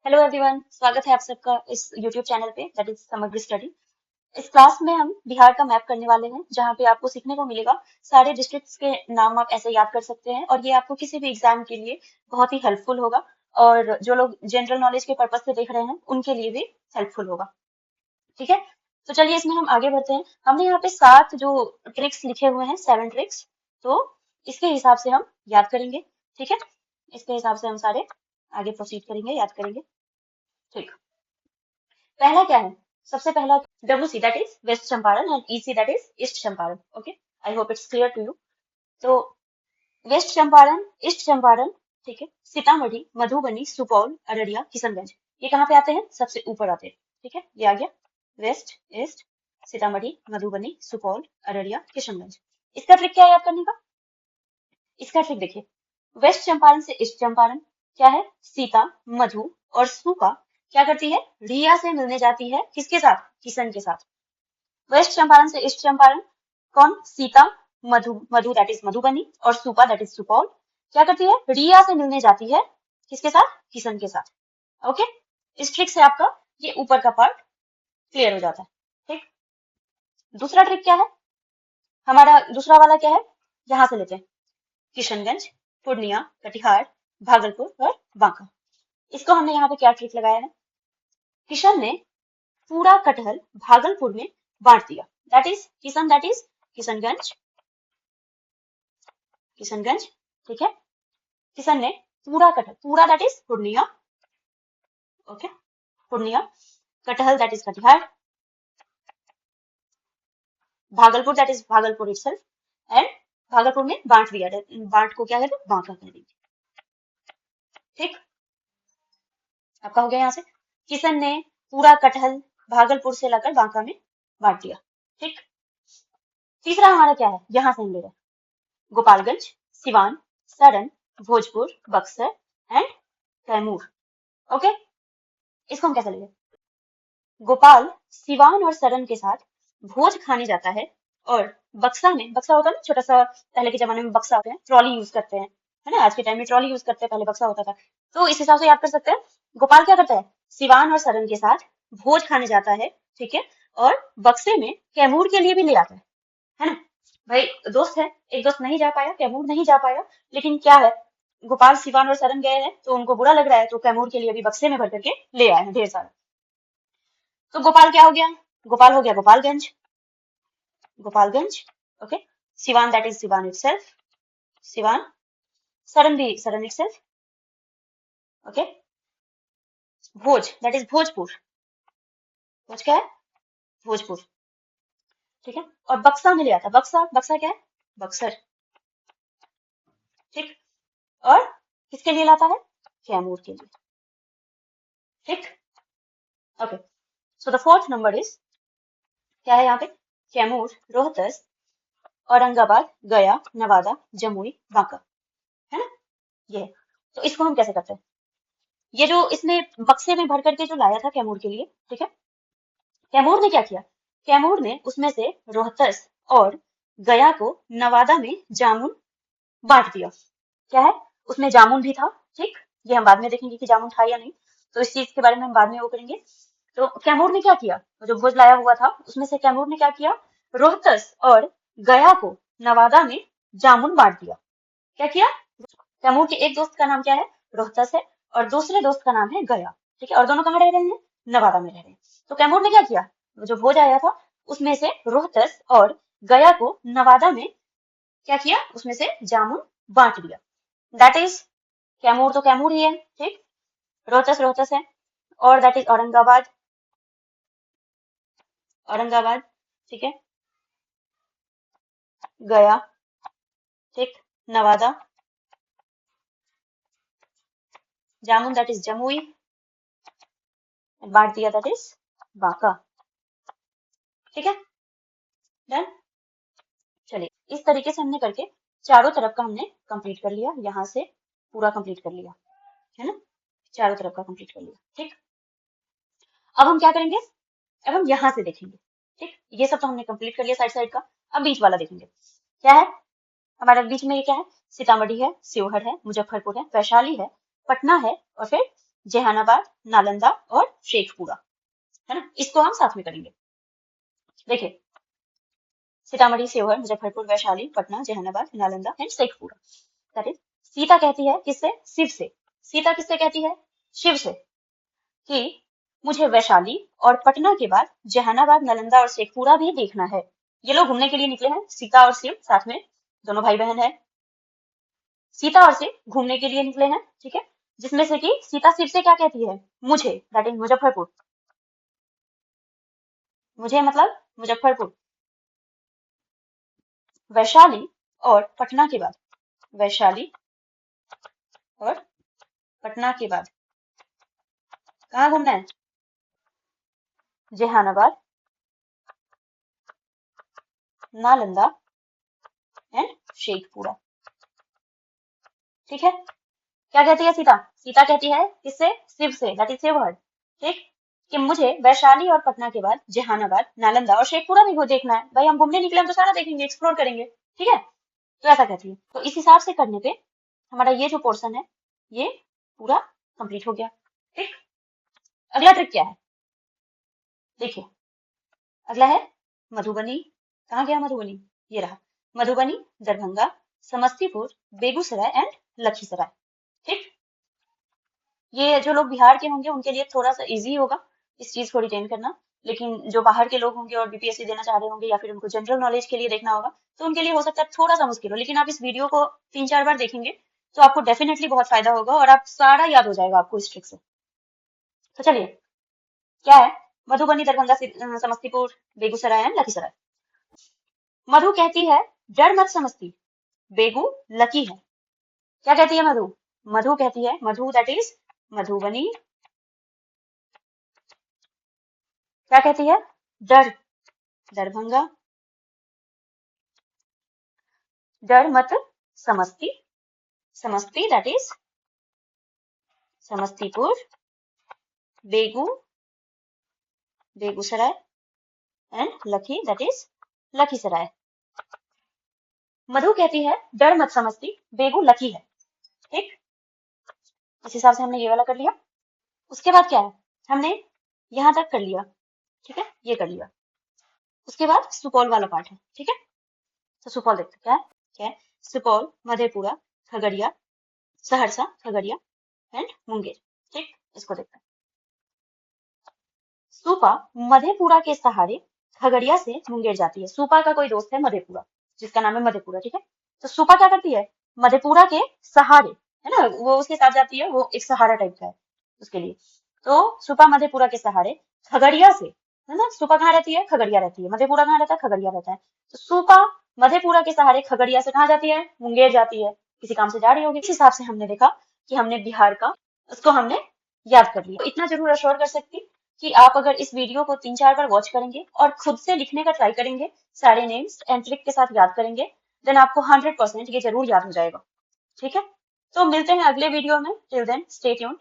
Hello everyone, स्वागत है आप सबका इस यूट्यूब चैनल पे दैट इज समग्र स्टडी। इस क्लास में हम बिहार का मैप करने वाले हैं, जहाँ पे आपको सीखने को मिलेगा सारे डिस्ट्रिक्ट्स के नाम आप ऐसे याद कर सकते हैं और ये आपको किसी भी एग्जाम के लिए बहुत ही हेल्पफुल होगा। और जो लोग जनरल नॉलेज के पर्पज से देख रहे हैं उनके लिए भी हेल्पफुल होगा। ठीक है, तो चलिए इसमें हम आगे बढ़ते हैं। हमने यहाँ पे 7 जो ट्रिक्स लिखे हुए हैं, 7 ट्रिक्स, तो इसके हिसाब से हम याद करेंगे। ठीक है, इसके हिसाब से हम सारे आगे प्रोसीड करेंगे, याद करेंगे। ठीक, पहला क्या है? सबसे पहला WC that is west Champaran and EC that is east Champaran. Okay, I hope it's clear to you. तो वेस्ट चंपारण, ईस्ट चंपारण, ठीक है, सीतामढ़ी, मधुबनी, सुपौल, अररिया, किशनगंज, ये कहाँ पे आते हैं? सबसे ऊपर आते हैं। ठीक है, ये आ गया वेस्ट, ईस्ट, सीतामढ़ी, मधुबनी, सुपौल, अररिया, किशनगंज। इसका ट्रिक क्या है याद करने का? इसका ट्रिक देखिए, वेस्ट चंपारण से ईस्ट चंपारण क्या है? सीता, मधु और सुका क्या करती है? रिया से मिलने जाती है। किसके साथ? किशन के साथ। वेस्ट चंपारण से ईस्ट चंपारण कौन? सीता, मधु, मधु दैट इज मधुबनी और सुपा दैट इज सुपौल क्या करती है? रिया से मिलने जाती है। किसके साथ? किशन के साथ। ओके, इस ट्रिक से आपका ये ऊपर का पार्ट क्लियर हो जाता है। ठीक, दूसरा ट्रिक क्या है हमारा? दूसरा वाला क्या है? यहां से लेते हैं, किशनगंज, पूर्णिया, कटिहार, भागलपुर और बांका। इसको हमने यहाँ पे क्या ट्रिक लगाया है? किशन ने पूरा कटहल भागलपुर में बांट दिया। That is Kishan, that is Kishanganj, Kishanganj. ठीक है, किशन ने पूरा कटहल, पूरा that is Purnia, okay, Purnia, कटहल that is Katihar, Bhagalpur that is Bhagalpur itself and Bhagalpur में बांट दिया। बांट को क्या कहते हैं? बांका कह देंगे। ठीक, आपका हो गया यहाँ से, किशन ने पूरा कटहल भागलपुर से लाकर बांका में बांट दिया। ठीक, तीसरा हमारा क्या है? यहां से हम ले रहे हैं, गोपालगंज, सिवान, सरण, भोजपुर, बक्सर एंड कैमूर। ओके, इसको हम कैसे लेंगे? गोपाल सिवान और सरण के साथ भोज खाने जाता है और बक्सा में, बक्सा होता है ना छोटा सा, पहले के जमाने में बक्सा होते हैं, ट्रॉली यूज करते हैं, है ना, आज के टाइम में ट्रॉली यूज करते हैं, पहले बक्सा होता था। तो इस हिसाब से याद कर सकते हैं, गोपाल क्या करता है? सिवान और सरण के साथ भोज खाने जाता है, ठीक है, और बक्से में कैमूर के लिए भी ले आता है ना। भाई दोस्त है, एक दोस्त नहीं जा पाया, कैमूर नहीं जा पाया, लेकिन क्या है, गोपाल सिवान और सरण गए हैं तो उनको बुरा लग रहा है, तो कैमूर के लिए भी बक्से में भर करके ले आए हैं ढेर सारा। तो गोपाल क्या हो गया? गोपाल हो गया Gopalganj, Gopalganj. Okay, Siwan that is Siwan itself, Siwan, Saran भी Saran itself. Okay, Bhoj that is Bhojpur, Bhoj क्या है? भोजपुर। ठीक है, और बक्सा में ले आता, बक्सा, बक्सा क्या है? बक्सर। ठीक, और किसके लिए लाता है? कैमूर के लिए। ठीक, okay, so the fourth number is क्या है यहाँ पे? कैमूर, रोहतस, औरंगाबाद, गया, नवादा, जमुई, बांका, है ना, ये है। तो इसको हम कैसे करते हैं? ये जो इसने बक्से में भर करके जो लाया था कैमूर के लिए, ठीक है, कैमूर ने क्या किया? कैमूर ने उसमें से रोहतस और गया को नवादा में जामुन बांट दिया। क्या है? उसमें जामुन भी था। ठीक, ये हम बाद में देखेंगे कि जामुन था या नहीं, तो इस चीज के बारे में हम बाद में वो करेंगे। तो कैमूर ने क्या किया? जो भोज लाया हुआ था उसमें से कैमूर ने क्या किया? रोहतस और गया को नवादा में जामुन बांट दिया। क्या किया? कैमूर के एक दोस्त का नाम क्या है? रोहतस है, और दूसरे दोस्त का नाम है गया। ठीक है, और दोनों कहाँ रह रहे हैं? नवादा में रह रहे हैं। तो कैमूर ने क्या किया? जो भोज आया था उसमें से रोहतस और गया को नवादा में क्या किया? उसमें से जामुन बांट दिया। दैट इज कैमूर, तो कैमूर ही है। ठीक, रोहतस रोहतस है, और दैट इज औरंगाबाद, औरंगाबाद। ठीक है, गया, ठीक, नवादा, जामुन दैट इज जमुई, बांट दिया दैट इज बांका। ठीक है, डन। चलिए, इस तरीके से हमने करके चारों तरफ का हमने कंप्लीट कर लिया, यहाँ से पूरा कंप्लीट कर लिया, है ना, चारों तरफ का कंप्लीट कर लिया। ठीक, अब हम क्या करेंगे? अब हम यहाँ से देखेंगे। ठीक, ये सब तो हमने कंप्लीट कर लिया साइड साइड का। अब बीच वाला देखेंगे, क्या है हमारा बीच में? ये क्या है? सीतामढ़ी है, शिवहर है, मुजफ्फरपुर है, वैशाली है, पटना है और फिर जहानाबाद, नालंदा और शेखपुरा, है ना। इसको हम साथ में करेंगे। देखिए, Sitamarhi, Sheohar, Muzaffarpur, Vaishali, Patna, Jehanabad, Nalanda and Shekhpura. That is, Sita कहती है किससे? शिव से। सीता किससे कहती है? शिव से, कि मुझे वैशाली और पटना के बाद जहानाबाद, नालंदा और शेखपुरा भी देखना है। ये लोग घूमने के लिए निकले हैं, सीता और शिव साथ में, दोनों भाई बहन है। सीता और शिव घूमने के लिए निकले हैं, ठीक है। जिसमें से कि सीता शिव से क्या कहती है? मुझे, दैट इज मुजफ्फरपुर। मुझे मतलब मुजफ्फरपुर। वैशाली और पटना के बाद, वैशाली और पटना के बाद कहाँ घूमना है? जहानाबाद, नालंदा एंड शेखपुरा, ठीक है। क्या कहती है सीता? सीता कहती है किससे? शिव से, दैट इज शिवहर, ठीक। कि मुझे वैशाली और पटना के बाद जहानाबाद, नालंदा और शेखपुरा भी देखना है। भाई हम घूमने निकले, हम तो सारा देखेंगे, एक्सप्लोर करेंगे, ठीक है। तो ऐसा कहती है। तो इस हिसाब से करने पे हमारा ये जो पोर्शन है ये पूरा कंप्लीट हो गया, ठीक। अगला ट्रिक क्या है? देखिए, अगला है मधुबनी। कहाँ गया मधुबनी? ये रहा मधुबनी, दरभंगा, समस्तीपुर, बेगूसराय एंड लखीसराय, ठीक। ये जो लोग बिहार के होंगे उनके लिए थोड़ा सा इजी होगा इस चीज को रिटेन करना, लेकिन जो बाहर के लोग होंगे और बीपीएससी देना चाह रहे होंगे या फिर उनको जनरल नॉलेज के लिए देखना होगा तो उनके लिए हो सकता है थोड़ा सा मुश्किल हो। लेकिन आप इस वीडियो को 3-4 बार देखेंगे तो आपको डेफिनेटली बहुत फायदा होगा और आप सारा याद हो जाएगा आपको इस ट्रिक से। तो चलिए, क्या है? मधुबनी, दरभंगा, समस्तीपुर, बेगूसराय एंड लखीसराय। मधु कहती है डर मत समस्ती, बेगू लकी है। क्या कहती है मधु? मधु कहती है, मधु दैट इज मधुबनी, क्या कहती है? डर, दरभंगा, डर मत Samasti, Samasti that is Samastipur, Begu, Begusarai and Lakhi that is Lakhisarai. Madhu कहती है डर मत समस्ती, बेगू लकी है, ठीक। इस हिसाब से हमने ये वाला कर लिया। उसके बाद क्या है? हमने यहां तक कर लिया, ठीक है, ये कर लिया। उसके बाद सुपौल वाला पार्ट है, ठीक है। तो सुपौल देखते क्या है? क्या है? सुपौल, मधेपुरा, खगड़िया, सहरसा, खगड़िया एंड मुंगेर, ठीक। इसको देखते हैं। सुपा मधेपुरा के सहारे खगड़िया से मुंगेर जाती है। सुपा का कोई दोस्त है मधेपुरा, जिसका नाम है मधेपुरा, ठीक है। तो सुपा क्या करती है? मधेपुरा के सहारे, है ना, वो उसके साथ जाती है, वो एक सहारा टाइप का है उसके लिए। तो सुपा मधेपुरा के सहारे खगड़िया से, है ना, सुपा कहाँ रहती है? खगड़िया रहती है। मधेपुरा कहाँ रहता है? खगड़िया रहता है। तो सुपा मधेपुरा के सहारे खगड़िया से कहाँ जाती है? मुंगेर जाती है, किसी काम से जा रही होगी। इस हिसाब से हमने देखा कि हमने बिहार का, उसको हमने याद कर लिया। इतना जरूर अश्योर कर सकती कि आप अगर इस वीडियो को 3-4 बार वॉच करेंगे और खुद से लिखने का ट्राई करेंगे, सारे नेम्स एंड ट्रिक के साथ याद करेंगे, देन आपको 100% ये जरूर याद हो जाएगा, ठीक है। तो मिलते हैं अगले वीडियो में। Till then stay tuned.